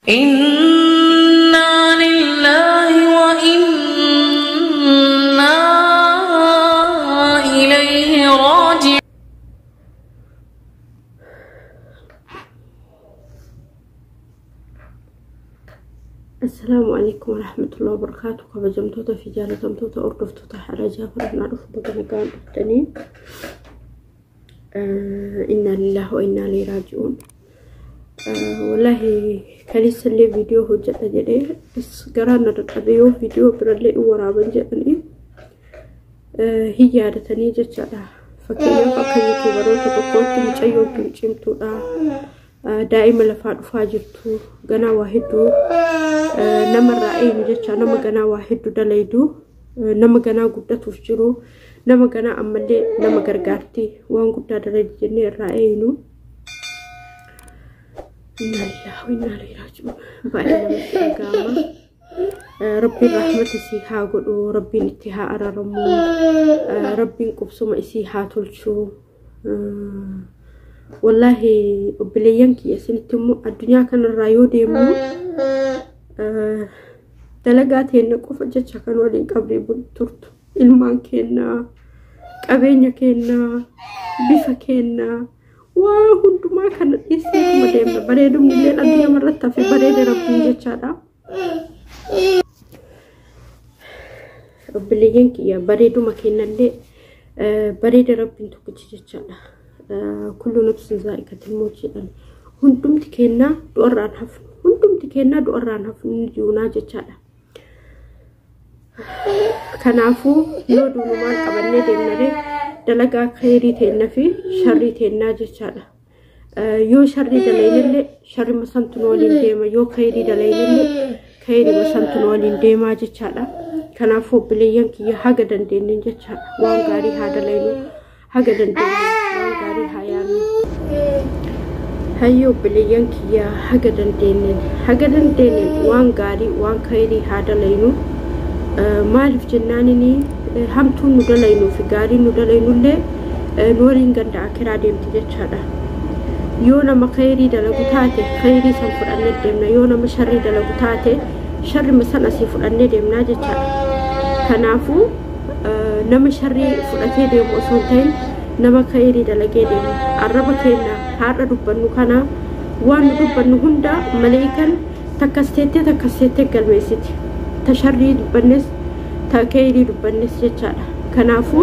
إنا لله وإنا إليه راجعون. السلام عليكم ورحمة الله وبركاته. كبجمتوتا في جالتمتوتا أردفتوتا حراجة فرحنا رفو بقنا قال إنا لله وإنا إليه راجعون. والله كاليس اللي فيديو هو جدا جدي بس قرانا رتبيو فيديو برالي ورابن جدني هي عادتني جدا فكيف فكيف تبروت تقول تمشيو تمشيمتو دائما لفاد فاجرتو غنا واحدو نما رأي جدا نما غنا واحدو دليدو نما غنا قدة تفجرو نما غنا أملي نما غرغارتي وان قدة دليدني رأينو. إنا لله وإنا إليه راجعون. بعدنا مستقامة ربي رحمة سيها قلو ربي نتها أرارمو ربي نقبسو سيها تلشو. والله بليانكي يسنتمو الدنيا كان الرايو ديمو دلقات هنكو فجأة كان ولين قبري بنتورتو ilmaan keenya qabeenya keenya bifa keenya waa hundumaa kana dhiisee deemna bareedumni illee addunyaa marratti hafe bareede rabbiin jechaadha. Obboleeyyan kiyya bareeduma kennallee bareede rabbiin tokkichi jechaadha. Kullu nafsin zaa'iqatul mawt jedhan hundumti kennaa du'arraan hafnu hundumti kennaa du'arraan hafnu jiunaa jechaadha. Kanaafuu yoo duunumaan qabannee deemnee dalagaa khayrii ta'e fi sharrii ta'e jechaadha. Yoo sharrii dalaynillee sharri masantuun waliin deema yoo khayrii dalaynillee khayrii masantuun waliin deemaa jechaadha. Kanaafuu obboleeyyan kiyya haga dandeenye jechaadha waan gaarii haa dalaynu haga dandeenye waan gaarii haa yaadnu. Hayyo obboleeyyan kiyya haga dandeenye waan gaarii waan khayrii haa dalaynu. Maalif jennaanini hamtuun nu dalaynu fi gaariin nu dalaynullee nu waliin ganda akiraa deemti jechaadha. Yoo nama khayrii dalagu taate khayrii san fudhannee deemna yoo nama sharrii dalagu taate sharri san asii fudhannee deemna jechaadha. Kanaafuu nama sharrii fudhatee deemu osoo hin ta'in nama khayrii dalagee deemu arraba keenya har'a dubbannu kana waan nu dubbannu hunda maleekan takkasteettee galmeessiti. تشري بالنس تكيري بالنس جتشالا كنافو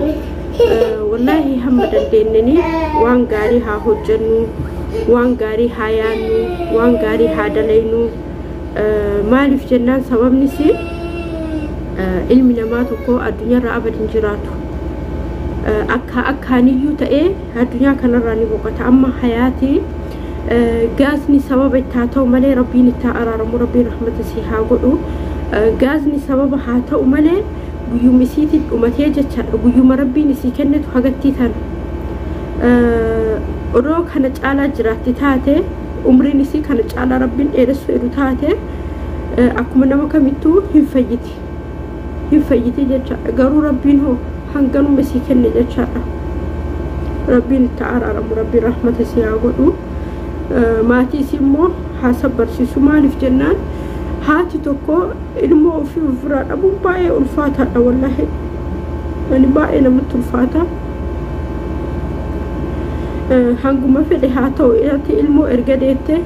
والله هم دندنني وان غاري ها هجنو وان غاري هايانو وان غاري هادلينو مالف جنان سبب نسي علمي نماتكو الدنيا رابد انجراتو أكانيو تأي الدنيا كان راني بوقت أما حياتي غازني سبب التاتو مالي ربي نتاعرارمو ربي رحمة سيها قلو غازني سبب حاتا ومالي بيوم سيتي ومتي جتشا بيوم ربي نسي كنت وحاجتي ثان روك كانت على جراتي تاتي عمري نسي كانت على ربي إيرس وإيرو تاتي أكو منما كميتو هنفيتي جتشا قارو ربي هو هنقنو مسي كنت جتشا ربي نتعارى ربي رحمة سياغو ماتي سيمو حسب برسيسو مالي في جنان هاتي توكو إلمو في فران أبو باي الفاتحة والله يعني باي نمت الفاتحة هنقو ما في لهاتو إلاتي إلمو إرقاديتي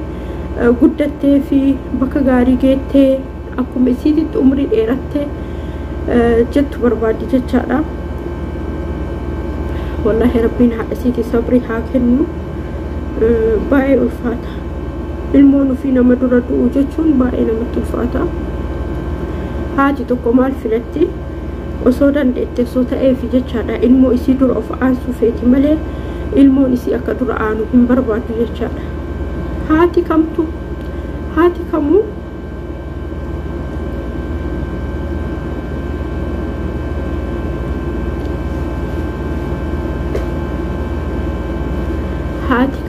قدتي في بكاقاري جيتي أكو مسيدي أمري إيراتي جت بربادي جتشارا والله ربين حقسيتي صبري هاكنو باي الفاتحة ilmoonu fi nama dura du'u jechuun baay'ee namatti ulfaata. Haati tokko maal filatti osoo dandeette osoo ta'eef jechaadha ilmoo isii dura of aansuu feeti malee ilmoon isii akka dura aanu hin barbaadu jechaadha. Haati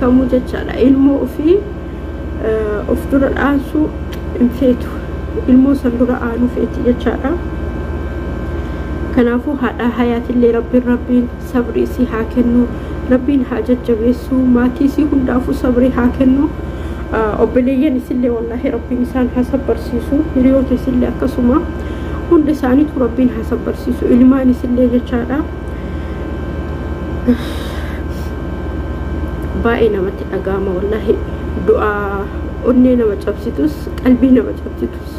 kamuu jechaadha ilmoo ofii of dura aansu hin feetu ilmoo san dura aanu feeti jechaadha. Kanaafuu haadha hayaatillee rabbiin sabrii isii haa kennu rabbiin haa jajjabeessu maatii isii hundaafuu sabrii haa kennu obboleeyyan isillee wallahi rabbiin isaan haa barsiisu hiriyoota isillee akkasuma hunda isaaniitu rabbiin haa barsiisu ilmaan isillee jechaadha baay'ee namatti dhaga'ama wallahi du'aa onnee nama cabsitus qalbii nama cabsitus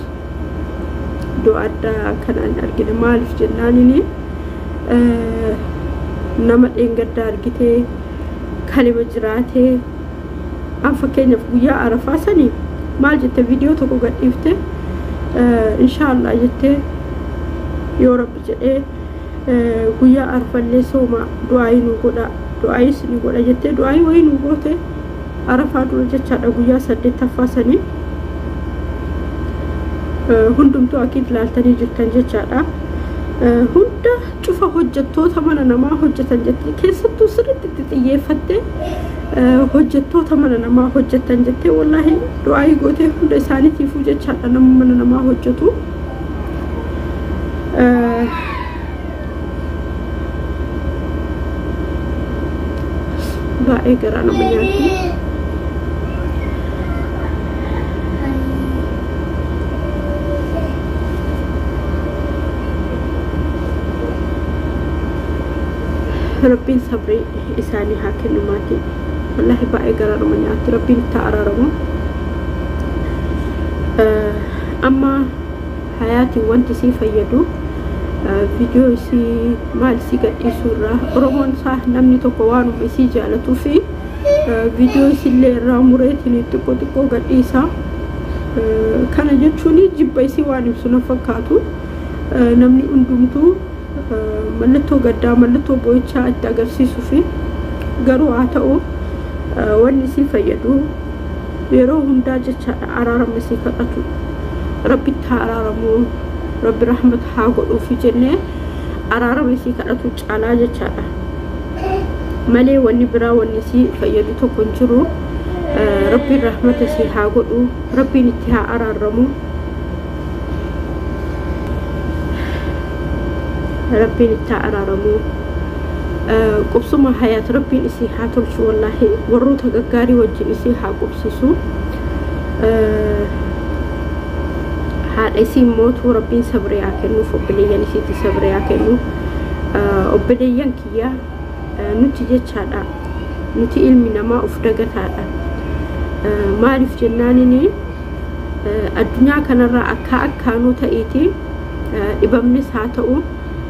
du'a addaa kanaan argina maaliif jennaanini nama dheengaddaa argitee kalima jiraatee an fakkeenyaaf guyyaa arafaa sanii maal jette viidiyoo tokko gadhiifte inshaallah jette yoo rabbi jedhee guyyaa arfallee sooma du'aayi nu godha du'aayis ni godha jette du'aayi wayii nu goote arafaa dura jechaadha guyyaa 8ffaa sanii hundumtuu akiin ilaaltanii jirtan jechaadha hunda cufa hojjettoota mana namaa hojjetan jette keessattuu sirriitti xiyyeeffatte hojjettoota mana namaa hojjetan jette wallahi du'aayi gootee hunda isaaniitiifuu jechaadha nama mana namaa hojjetu baay'ee garaa nama nyaatti rabbiin sabrii isaanii haa kennu maatii wallahi baay'ee garaa nama nyaatti rabbiin itti araaramu amma hayaatiin wanti sii fayyadu viidiyoo isii maal isii gadhiisuurraa oromoon isaa namni tokko waanuma isii jaalatuu fi viidiyoo isillee irraa mureetiin xiqqoo gadhiisa kana jechuun jibba isii waan ibsu na fakkaatu namni hundumtuu mallattoo gaddaa mallattoo boo'ichaa itti agarsiisuu fi garuu haa ta'u wanni isii fayyadu yeroo hundaa jechaadha araarama isii kadhatu rabbitti haa araaramu rabbi rahmat haa godhuufi jennee araarama isii kadhatu caalaa jechaadha malee wanni biraa wanni isii fayyadu tokko hin jiru rabbiin rahmata isii haa godhu rabbiin itti haa araaramu rabbiin itti haa araaramu qubsuma hayaat rabbiin isii haa tolchu wallahi warroota gaggaarii wajjin isii haa qubsiisu haadha isii mootuu rabbiin sabrii haa kennuuf obboleeyyan isiitti sabrii haa kennu obboleeyyan kiyya nuti jechaadha nuti ilmi namaa of dagataadha maaliif jennaanini addunyaa kanarraa akkaanuu ta'iiti dhibamnis haa ta'u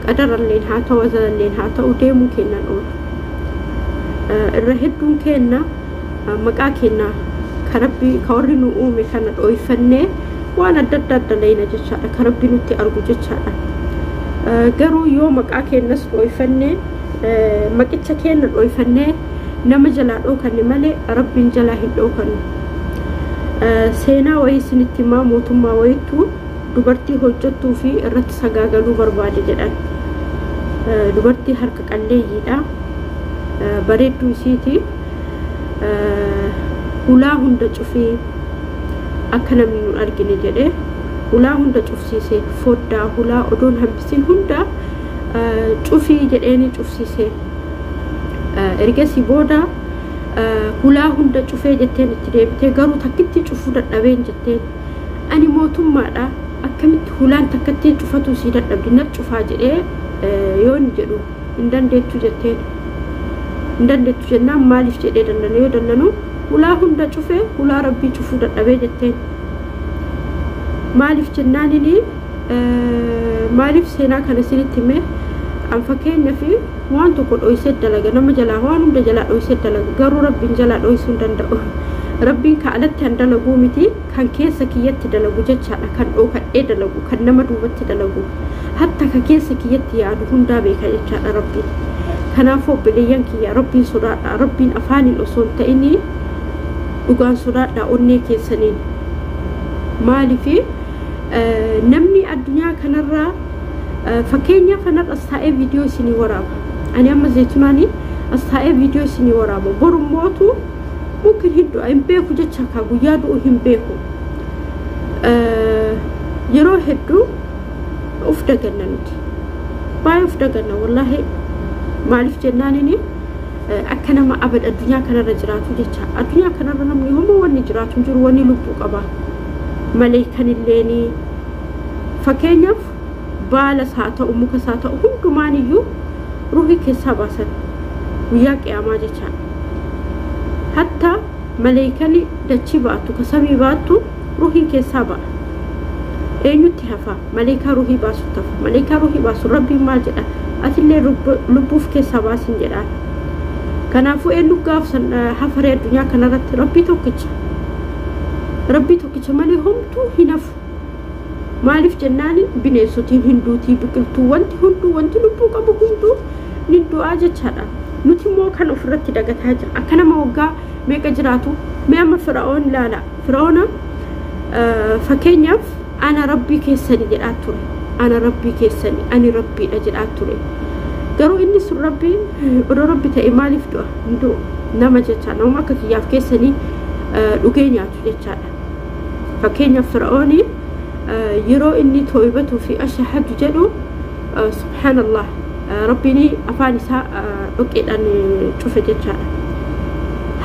qadaralleen haa ta'u wazalalleen haa ta'u deemuu kennan oola irra hedduun kenna maqaa kenna ka rabbi ka warri nu uume kana dhooyfannee waan adda addalayna jechaadha ka rabbi nutti argu jechaadha garuu yoo maqaa kennas dhooyfannee maqicha kenna dhooyfannee nama jalaa dhookanne malee rabbiin jalaa hin dhookannu seenaa wayii isinitti himaa mootummaa wayittuu dubartii hojjettuu fi irratti sagaagaluu barbaade jedhan dubartii harka qalleeyyiidha bareedduu isiiti hulaa hunda cufee akka namni nu argine jedhe hulaa hunda cufsiisee foddaa hulaa odoon hambisiin hunda cufii jedheeni cufsiisee ergasii booda hulaa hunda cufee jetteen itti deebitee garuu takkitti cufuu dadhabeen jetteen ani mootummaadha akkamitti hulaan takkatti cufatu si dadhabdi nab cufaa jedhee yoon jedhu hin dandeettu jetteen hin dandeettu jennaan maaliif jedhee dandana yoo dandanu hulaa hunda cufee hulaa rabbii cufuu dadhabee jetteen maaliif jennaanini maaliif seenaa kana isinitti hime an fakkeenya fi waan tokko dhooysee dalaga nama jalaa waan hunda jalaa dhooysee dalaga garuu rabbiin jalaa dhooysuu hin danda'u rabbiin ka alatti han dalaguu miti kan keessa kiyyatti dalagu jechaadha kan dhookadhee dalagu kan nama duubatti dalagu hatta ka keessa kiyyatti yaadu hundaa beeka jechaadha rabbiin kanaafuu obboleeyyan kiyya rabbiin sodaadha rabbiin afaaniin osoo hin ta'ini dhugaan sodaadha onnee keessaniin maaliifi namni addunyaa kanarraa fakkeenya fanar astaa'ee viidiyoo isinii waraaba ani amma zaytunaani astaa'ee viidiyoo isinii waraaba borummootu mungkin hiddu hin beeku jecha ka guyyaa du'u hin beeku yeroo hedduu uf daganna nuti baay'ee uf daganna wallahi maaliif jennaanini akka nama abad addunyaa kanarra jiraatu jecha addunyaa kanarra namni homaa wanni jiraatu jiru wanni lubbuu qaba maleekan illeeni fakkeenyaaf baalas haa ta'u mukas haa ta'u hundumaan iyyuu ruuhii keessaa baasan guyyaa qiyaamaa jecha hatta maleekani dachii baatu kasabii baatu ruuhii keessaa ba'a eenyutti hafa maleekaa ruuhii baasu tafa maleekaa ruuhii baasu rabbiin maal jedha atillee lubbuuf keessaa baasin jedhaan kanaafuu eenyu gaafsan hafaree addunyaa kanarratti rabbii tokkicha malee homtuu hin hafu maaliif jennaan bineensotiin hinduutii biqiltuu wanti lubbuu qabu hunduu ni du'aa jechaadha nuti immoo kan ofirratti dagataa jira akka nama waggaa meeqa jiraatu mee amma fir'aoon ilaala fir'aona fakkeenyaaf ana rabbii keessanii jedhaa ture ana rabbii keessanii ani rabbiidha jedhaa ture garuu inni sun rabbii odoo rabbi ta'e maaliif du'a hindu nama jecha nama akka kiyyaaf keessanii dhugee nyaatu jechaadha fakkeenyaaf fir'aoni yeroo inni tooybatuu fi ashhadu jedhu subhanallah rabbiini afaan isaa dhoqqeedhaan cufe jechaadha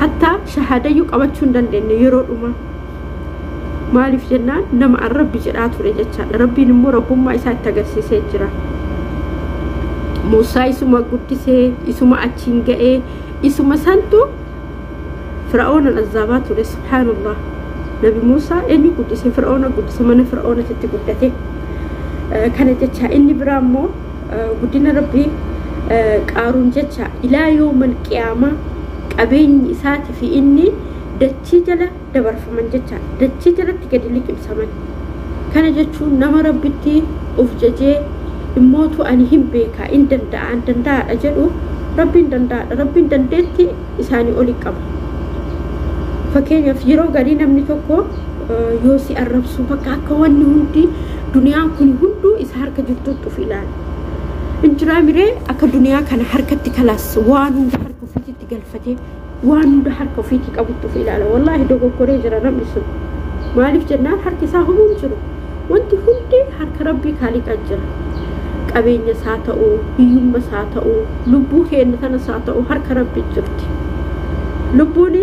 hatta shahadayyuu qabachuu hin dandeenye yeroo dhuma maaliif jennaan nama rabbi jedhaa ture jechaadha rabbiin immoo rabbummaa isaa itti agarsiisee jira Muusaa isuma guddisee isuma achiin ga'ee isuma santu fir'aawnan azaabaa ture subhanallah nabi Muusaa eenyu guddisee fir'aawna guddise mana fir'aawnatti guddate kana jecha inni biraa immoo guddina rabbii qaaruun jecha ilaa yoomal qiyaamaa qabeenyi isaati fi inni dachii jala dabarfaman jecha dachii jalatti gadi liqimsaman kana jechuun nama rabbitti of jajee immootu ani hin beeka in danda'aadha jedhu rabbiin danda'aadha rabbiin dandeetti isaanii oli qaba fakkeenyaaf yeroo garii namni tokko yoo si arrabsu bakka akka wanni hundi duniyaan kun hunduu isa harka jirtutti of ilaala injiraamiree akka duniyaa kana harkatti kalaas waan hunda harka ofiitti galfatee waan hunda harka ofiitti qabutti of ilaala wallaahi dogoggoree jira namni sun maaliif jennaan harki isaa humuun jiru wanti hundi harka rabbii kaaliqaa jira qabeenya isaa ta'uu hiyyumma isaa ta'uu lubbuu keenya sanas haa ta'uu harka rabbii jirti lubbuun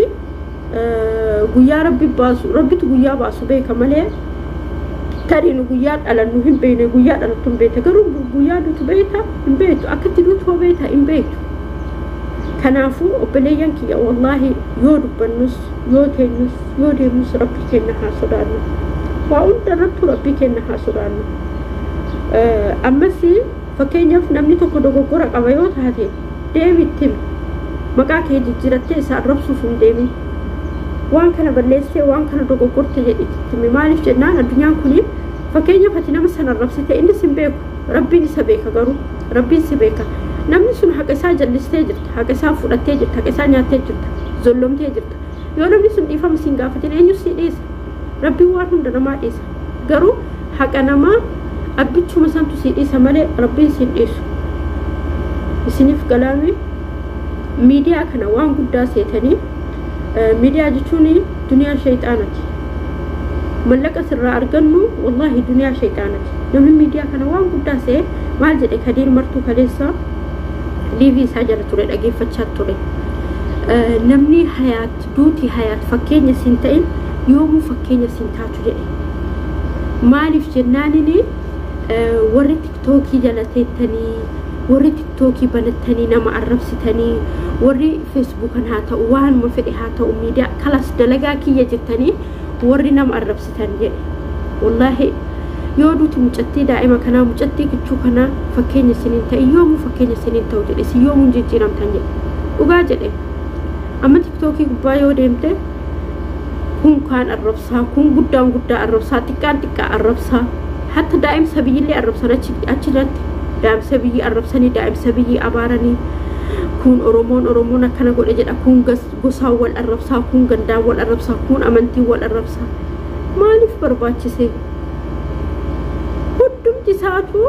guyyaa rabbitu guyyaa baasu beeka malee tariin guyyaa dhalannu hin beekne guyyaa dhalattu hin beekne garuu guyyaa duutu beekta hin beektu akkatti duutu beekta hin beektu kanaafuu obboleeyyan kiyya wallaahi yoo dubbannus yoo teenyus yoo deemus rabbii keenya haa sodaannu waa hunda irrattu rabbii keenya haa sodaannu ammas fakkeenyaaf namni tokko dogoggora qaba yoo taate deebitti maqaa kee jijjiirattee isa arrabsuuf hin deemin waan kana balleessee waan kana dogoggorte jedhiti maaliif jennaan addunyaan kun fakkeenyaaf ati nama sana arrabsite inni sin beeku rabbiin isa beeka garuu rabbiin si beeka namni sun haqa isaa jallistee jirta haqa isaa fudhattee jirta haqa isaa nyaattee jirta zollomtee jirta yoo namni sun dhiifama siin gaafatin eenyu si dhiisa rabbiin waan hunda namaa dhiisa garuu haqa namaa abbichuma santu si dhiisa malee rabbiin siin dhiisu isiniif galaami miidiyaa kana waan guddaa seetanii miidiyaa jechuun duniyaa shayxaanati mallaqa sirraa argannu wallahi duniyaa shayxaanati namni miidiyaa kana waan guddaa see maal jedhe Kadiir Martuu kaleessa liivii isaa jala ture dhageeffachaa ture namni hayaat duuti hayaat fakkeenya siin ta'in yoomuu fakkeenya siin taatu jedhe maaliif jennaanini warri tiktookii jala teettanii warri tiktookii banattanii nama arrabsitanii warri feesbuukan haa ta'u waanuma fedhe haa ta'u miidiyaa kalas dalagaa kiyya jettanii warri nama arrabsitan jedhe wallaahi yoo duuti mucattii daa'ima kanaa mucattii kichuu kanaa fakkeenya isiniin ta'e yoomuu fakkeenya isiniin ta'u jedhe si yoomuun jijjiiramtan jedhe dhugaa jedhe amma tiktookii gubbaa yoo deemte kun kaan arrabsaa kun guddaa arrabsaa xiqqaa arrabsaa hatta daa'imsa biyyillee arrabsan achirratti daa'imsa biyyi arrabsanii daa'imsa biyyi abaaranii kun oromoon akkana godhe jedha kun gosaan wal arrabsaa kun gandaan wal arrabsaa kun amantiin wal arrabsaa maaliif barbaachise hundumti isaatu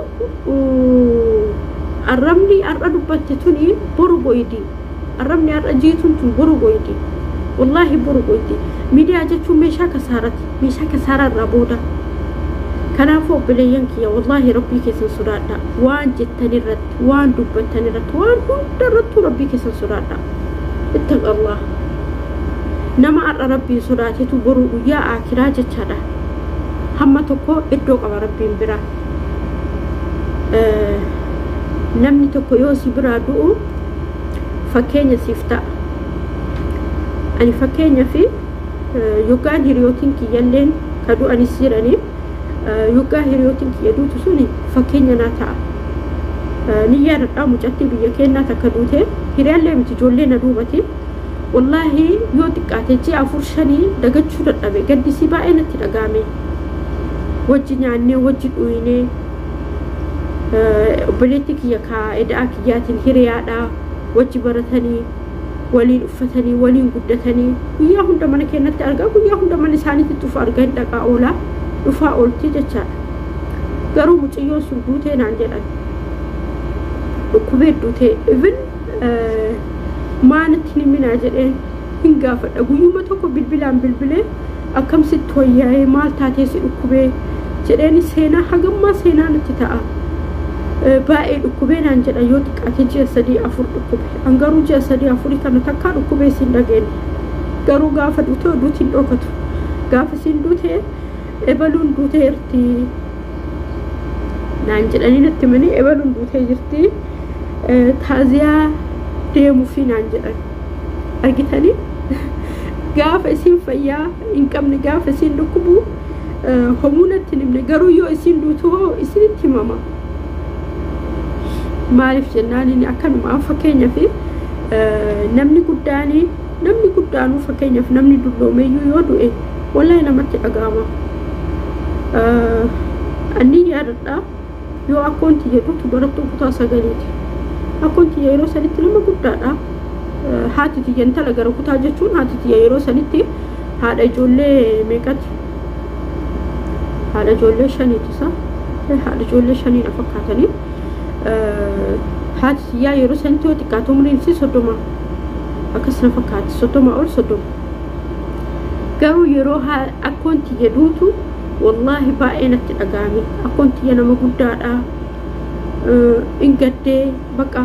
arrabni arra dubbatte tuni boru goydi arrabni arra jiitun tun boru goydi wallahi boru goydi miidiyaa jechuun meeshaa kasaaraa irraa booda kanaafuu obboleeyyan kiyya wallahi rabbii keessan sodaadha waan jettan irratti waan dubbattan irratti waan hunda irratti rabbii keessan sodaadha اتق الله نما ربي صلاتي تبرو يا آخرة جتشادا هم تكو إدوك أبا ربي برا نمني تكو يوسي برا دو فكينيا سيفتا أني فكينيا في يوكان هيريوتين كي يلين كدو أني سيراني يوكان هيريوتين كي يدو تسوني فكينيا ناتا نيار مجاتي بيا كينا تكدوته هيريال لي متجولي ندوبتي والله يوتك أتجي أفرشني دقت شو رتبه قد سبا أين تلقامي وجني عني وجد ويني بليتك يكا إداك جاتين هيريادا وجبرتني ولين أفتني ولين قدتني وياهم دمنا كنا تلقى وياهم دمنا ساني تتفارق دقا أولا دفاع أولتي جتشا قرو متيو سندوتي نانجلان كبير دوتي إذن ما نتني من أجل هنقافت أقول يوم توكو بالبلة أكم ست وياي مال تاتي سيكوبي جريني سينا حقا ما سينا نتتاء باقي الكوبين أنجل أيوتك أتجي أسدي أفور الكوبي أنقرو جي أسدي أفوري تنتكار الكوبي سندقين قرو قافت دوتو دوتين دوكتو قاف سندوتي إبالون دوتي ارتي نانجل أني نتمني إبالون دوتي ارتي تازيا ديمو في نانجل أرقيتني قاف اسين فيا إنكم نقاف اسين ركبو همونة تنمني قرو يو اسين دوتو اسين تماما maaliif jennaan inni akkanuma fakkeenya fi namni guddaanuu fakkeenyaaf namni dulloomeyyuu yoo du'e wallahi namatti dhaga'ama anni yaadadha yoo akkoonti jedhutu barattuu kutaa sagaliiti akkoonti yeroo sanitti nama guddaadha haati tiyya intala gara kutaa jechuun haati tiyya yeroo sanitti haadha ijoollee meeqati haadha ijoollee shaniitisa haadha ijoollee shaniidha fakkaatanii haati tiyyaa yeroo sanitti yoo xiqqaatu umriin isii 30 akkasuma fakkaatti 30 ol 30 garuu yeroo akkoonti jedhuutu wallahi baay'ee natti dhaga'ame akkoon tiyya nama guddaadha ingaddee baqa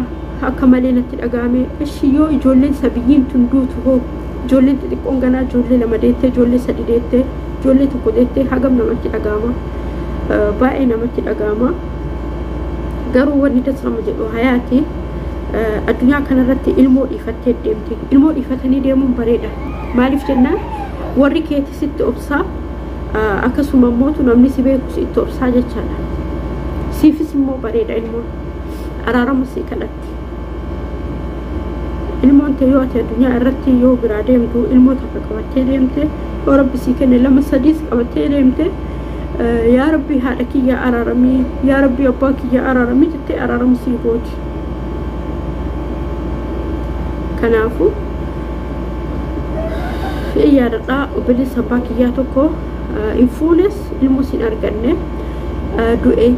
akka malee natti dhaga'ame ishi yoo ijoolleen sabiyyiin tun duutu hoo ijoolleen xixiqqoon ganaa ijoollee lama deettee ijoollee sadi deettee ijoollee tokko deettee hagam namatti dhaga'ama baay'ee namatti dhaga'ama garuu wanni dasrama jedhu hayaati addunyaa kanarratti ilmoo dhiifattee deemte ilmoo dhiifatanii deemuun bareeda maaliif jennaan warri keetti sitti obsaa akkasuma mootu namni si beeku sitti obsaa jechaadha siifis immoo bareeda ilmoon araarama sii kadhatti ilmoon ta'e yoo ati addunyaa irratti yoo biraa deemtu ilmoo takka qabattee deemte yoo rabbi sii kenne 2-3 qabattee deemte yaa rabbi haadha kiyya araaramii yaa rabbi abbaa kiyya araaramii jettee araarama sii gooti kanaafu yaadadha obboleessa abbaa kiyyaa tokko infuunes ilmoo siin arganne du'e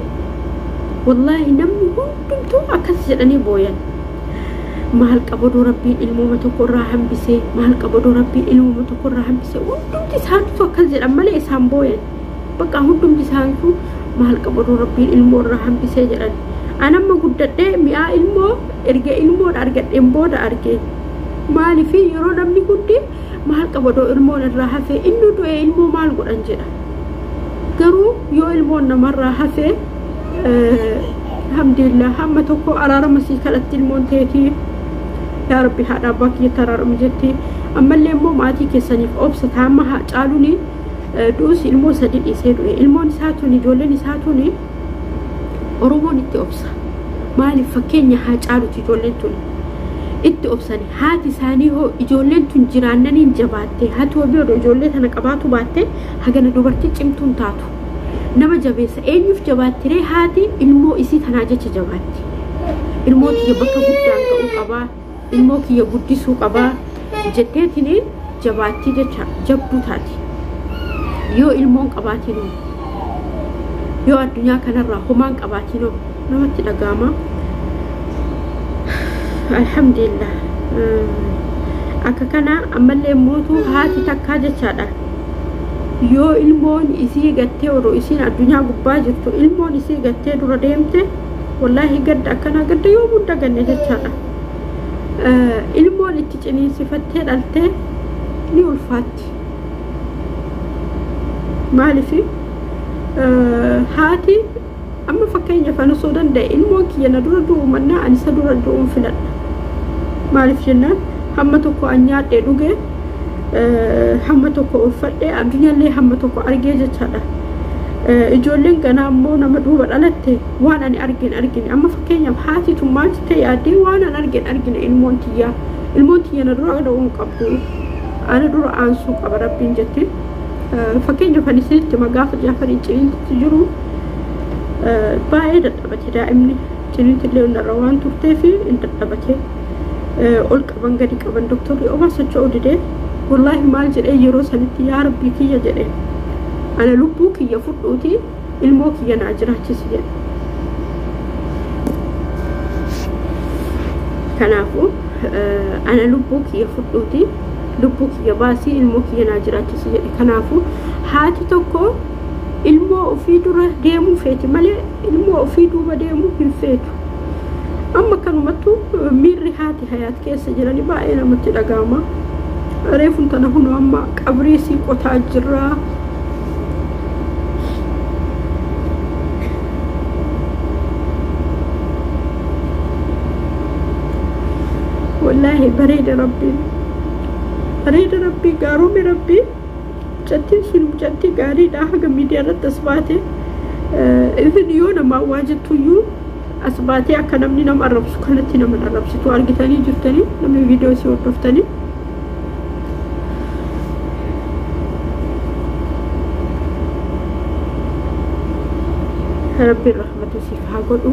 wallahi namni hundumtuu akkas jedhanii booyan maal qabadoo rabbiin ilmooma tokko irraa hambisee maal qabadoo rabbiin ilmooma tokko irraa hambisee hundumti isaanitu akkas jedhan malee isaan booyan bakka hundumti isaanitu maal qabadoo rabbiin ilmoo irraa hambisee jedhan anamma guddadhee mi'aa ilmoo erga ilmoon argadheen booda argee maaliifi yeroo namni guddi maal qabadoo ilmoon irraa hafee inni du'e ilmoo maal godhan jedha garuu yoo ilmoon namarraa hafee alhamdulillah hamma tokko araarama sii kadhatti ilmoon teetii yaa rabbi haadha abbaa kiyyatti araarama jetti ammallee immoo maatii keessaniif obsata hamma caaluni du'us ilmoo sadi dhiisee du'e ilmoon isaatuun ijoolleen isaatuun oromoon itti obsa maaliif fakkeenya haa caaluti ijoolleen tun itti obsani haati isaanii hoo ijoolleen tun jiraannaniin jabaatte haati wabii odoo ijoollee tana qabaatu baatte hagana dubartii cimtuun taatu nama jabeessa eenyuuf jabaattiree haati ilmoo isii tanaa jecha jabaatti ilmoo kiyya bakka guddaan ga'uu qabaa ilmoo kiyya guddisuu qabaa jetteetiniin jabaattii jecha jabduu taati yoo ilmoon qabaatinoo yoo addunyaa kanarraa homaan qabaatinoo namatti dhaga'ama alhamdulillah akka kana ammallee mootu haati takkaa jechaadha yoo ilmoon isii gattee odoo isiin addunyaa gubbaa jirtu ilmoon isii gattee dura deemte wallahi gadda akkana gadda yoo hunda ganne jechaadha ilmoon itti ciniinsifattee dhaltee ni ulfaatti maaliif haati amma fakkeenyaaf ana osoo danda'e ilmoon kiyya na dura du'u mannaa ani isa dura du'uun filadha maaliif jennaan hamma tokko an nyaadhee dhugee hamma tokko uffadhee addunyaallee hamma tokko argee jechaadha ijoolleen ganaa ammoo nama duuba dhalatte waan ani argine amma fakkeenyaaf haati tun maal jettee yaaddee waan an argine ilmoon tiyya na dura dha'uun qabdu ana dura aansuu qaba rabbiin jettee fakkeenyaaf ani isinitti magaafa Jaafariin ciniinti jiru baay'ee dadhabate daa'imni ciniinti illee narra waan turteef hin dadhabate ol qaban gadi qaban doktorri oba socho'uu didee wallahi maal jedhee yeroo sanitti yaa rabbii kiyya jedhee ana lubbuu kiyya fudhuuti ilmoo kiyya naa jiraachisi jedhe kanaafuu ana lubbuu kiyya fudhuuti lubbuu kiyya baasii ilmoo kiyya naa jiraachisi jedhe kanaafuu haati tokko ilmoo ofii dura deemuu feeti malee ilmoo ofii duuba deemuu hin feetu amma kanumattu miirri haati hayaat keessa jirani baay'ee namatti dhaga'ama reefun tana hunu amma qabrii sii qotaa jirraa wallahi bareeda rabbii gaaromee rabbii jattiin sun jatti gaariidha haga miidiyaa irratti as baate ifin yoo namaa waa jettuyyuu as baatee akka namni nama arrabsu kanatti nama arrabsitu argitanii jirtanii namni viidiyoo isii hordoftanii rabbi rahmatu siif haa godhu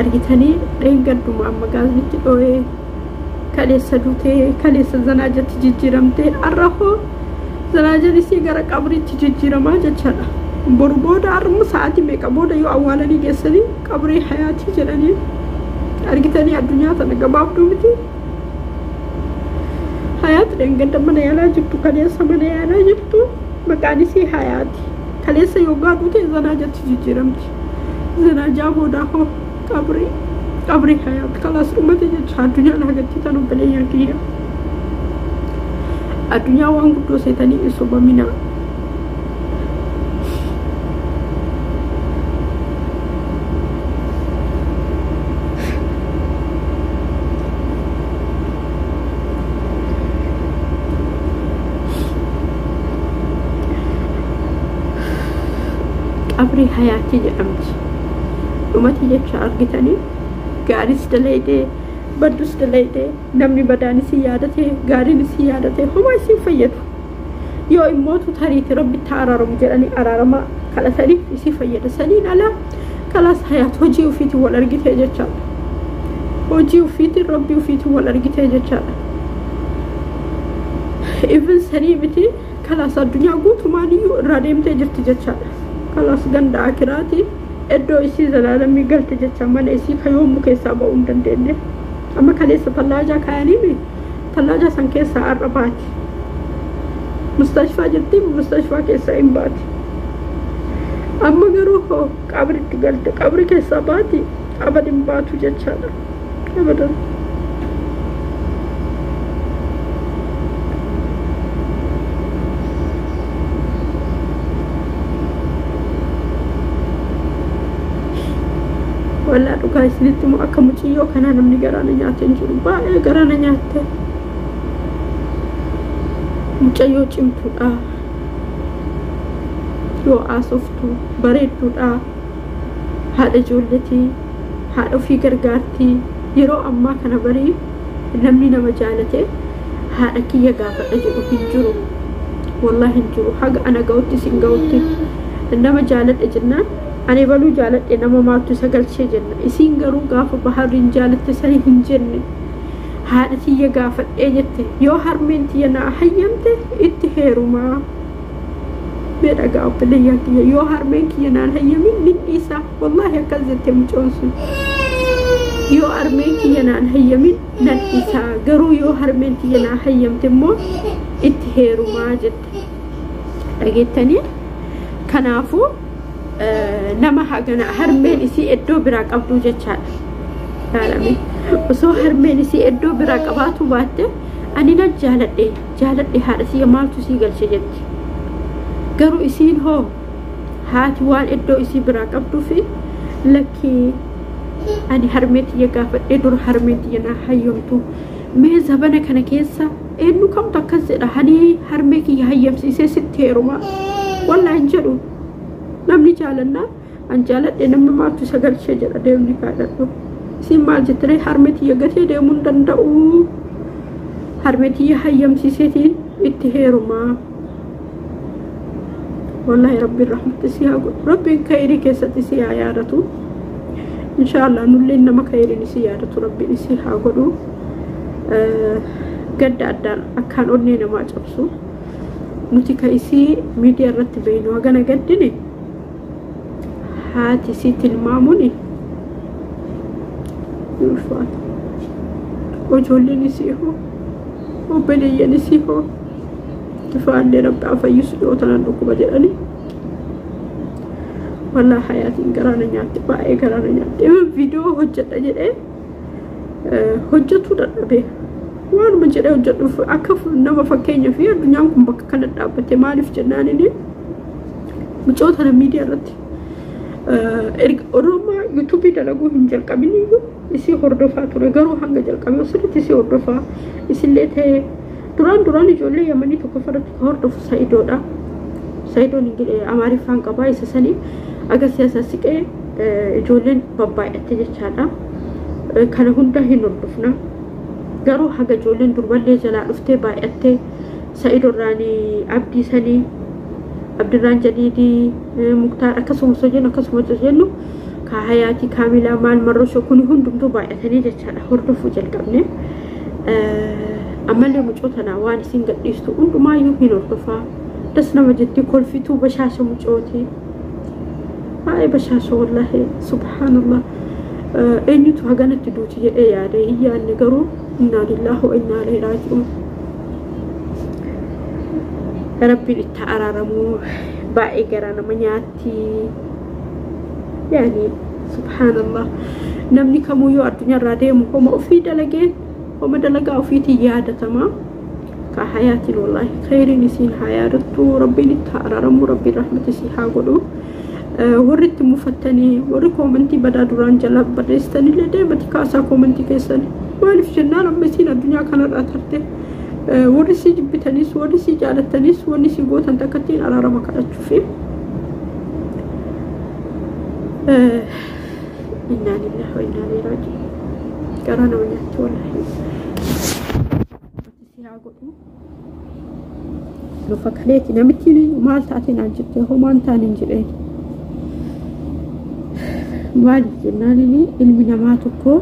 argitanii dheengadduma amma gaaznitti dhoo'ee kaleessa dutee kaleessa zanaajatti jijjiiramtee arrahoo zanaajan isii gara qabriitti jijjiiramaa jechaadha boru booda armu sa'aatii meeqa booda yoo awwaalanii geessanii qabrii hayaatii jedhanii argitanii addunyaa tana gabaabduu miti hayaat dheengadda mana yaalaa jirtu kaleessa mana yaalaa jirtu maqaan isii hayaati kaleessa yoggaa dutee zanaajatti jijjiiramti zanaajaa booda hoo qabrii hayaat kalaas dhumate jecha addunyaan hagatti tanuu baleeyyaa kiyya addunyaa waan guddoo seetanii hin sobaminaa qabrii hayaatii jedhamti dhumati jecha argitanii gaaris dalaydee baddus dalaydee namni badaan isii yaadate gaariin isii yaadate homaa isii fayyadu yoo immootu tariiti rabbitti araaramu jedhanii araarama kadhataniif isii fayyada saniin alaa kalaas hayaat hojii ufiitiin wal argitee jechaadha hojii ufiitiin rabbii ufiitiin wal argitee jechaadha ifin sanii miti kalaas addunyaa guutumaaniyyuu irraa deemtee jirti jechaadha kalaas ganda akiraati eddoo isii zalaalamii galte jecha mana isii kayoommu keessaa ba'uu hin dandeenye amma kaleessa tallaajaa kaayanii tallaajaa san keessaa har'a baati mustashfaa jirti mustashfaa keessaa hin baati amma garuu hoo qabritti galte qabri keessaa baati abad hin baatu jechaadha abadan wala dhugaa isinitti moo akka muciyyoo kana namni garaana nyaatee hin jiru baay'ee garaana nyaatte mucayyoo cimtuudha yoo aasoftu bareedduudha haadha ijoolletii haadha ofii gargaartii yeroo ammaa kana barii namni nama jaalate haadha kiyya gaafadha jedhu hin jiru wallahi hin jiru haga ana ga'utti sin ga'utti nama jaaladhe jennaan ani baluu jaaladhe nama maattu isa galchee jenna isiin garuu gaafa baharriin jaalatte sani hin jenne haadha tiyya gaafadhee jette yoo harmeen tiyya naa hayyamte itti heerumaa beedhagaa obboleeyyaa kiyya yoo harmeen kiyya naan hayyamin nin dhiisa wallahi akkas jette mucoon sun yoo harmeen kiyya naan hayyamin nan dhiisa garuu yoo harmeen tiyya naa hayyamte immoo itti heerumaa jette dhageettanii kanaafuu nama hagana harmeen isii eddoo biraa qabdu jechaadha yaalame osoo harmeen isii iddoo biraa qabaatu baatte ani na jaaladhe haadha sii maaltu sii galche jetti. Garuu isiin hoo haati waan iddoo isii biraa qabduu fi lakkii ani harmeetti gaafadhee dura harmeetti na hayyamtu mee zabana kana keessa eenyu kamtu akkas jedha hani harmee kiyya hayyamsiisee sitti heeruma wallaahi hin jedhu namni jaalannaa an jaaladhe namni maaltu isa galchee jedha deemni kaadhadhu. Isiin maal jettee harmeetti gatee deemuu hin danda'u harmeetti hayyamsiiseetiin itti heeruma. والله ربي الرحمة سيها ربي كيري كيست سيها يا رتو إن شاء الله نقول إنما كيري نسيها رتو ربي نسيها قدو قد أدان أكان أدنينا ما جبسو نتي كيسي ميديا رتبين وغانا قدني هاتي سيتي الماموني يوفات وجولي نسيهو وبلي نسيهو تفعل رب عفيس دوتنا نكو بدلني والله حياتي قرانا نياتي باي قرانا نياتي فيديو حجة أجل حجة تدربه وأنا من جري حجة أكف نما فكيني فيها الدنيا كم بك كانت دابتي مالي في جناني دي مجوتها ميديا رتي روما يوتيوب دلقو هنجل كابيني isi hordofaa ture garuu hanga jalqabee osirratti isi hordofaa isillee ta'e duraan ijoollee yamanii tokko farratti hordofu Sa'idoodha. Sa'idoon Amaariffaan qabaa isa sanii agarsiisa siqee ijoolleen babbaay'atte jechaadha. Kana hunda hin hordofna garuu haga ijoolleen durballee jalaa dhuftee baay'attee Sa'idoorraan abdii sanii Abdirraan Jadiidii Muktaar akkasumas jennu hayati kamila mal marrosho kuni hundumtu baay'atanii jechaadha hordofuu jalqabne amallee mucootana waan isin gadhiistu hundumaayyuu hin hordofaa das nama jetti kolfituu bashaasha mucooti ay bashaasha wallahi subhanallah eenyutu haganatti duuti jedhee yaade hiyyaanni garuu inna lillahi wa inna ilayhi raaji'uun rabbiin itti araaramu baay'ee garaa nama nyaatti يعني سبحان الله نمني كمو يو الدنيا راديم هما وفي دلقين هما دلقا وفي تيادة تمام كحياتي والله خير نسين حياتو ربي نتعرم ربي رحمة سيها قلو ورد مفتني وركم انتي بدا دوران جلب بدستني لدي بتكاساكم انتي كيساني والف جنان رمسين الدنيا كانت أترتي ورسي جبتنيس ورسي جالتنيس ورسي قوتن تكتين على رمك أتشوفين إنا لله وإنا إليه راجعون قرانا ونياتي والله لو فكريتي نمتيني ومال تاتين عن جبته هو ما انتاني نجرين مال جناني علمي نماتكو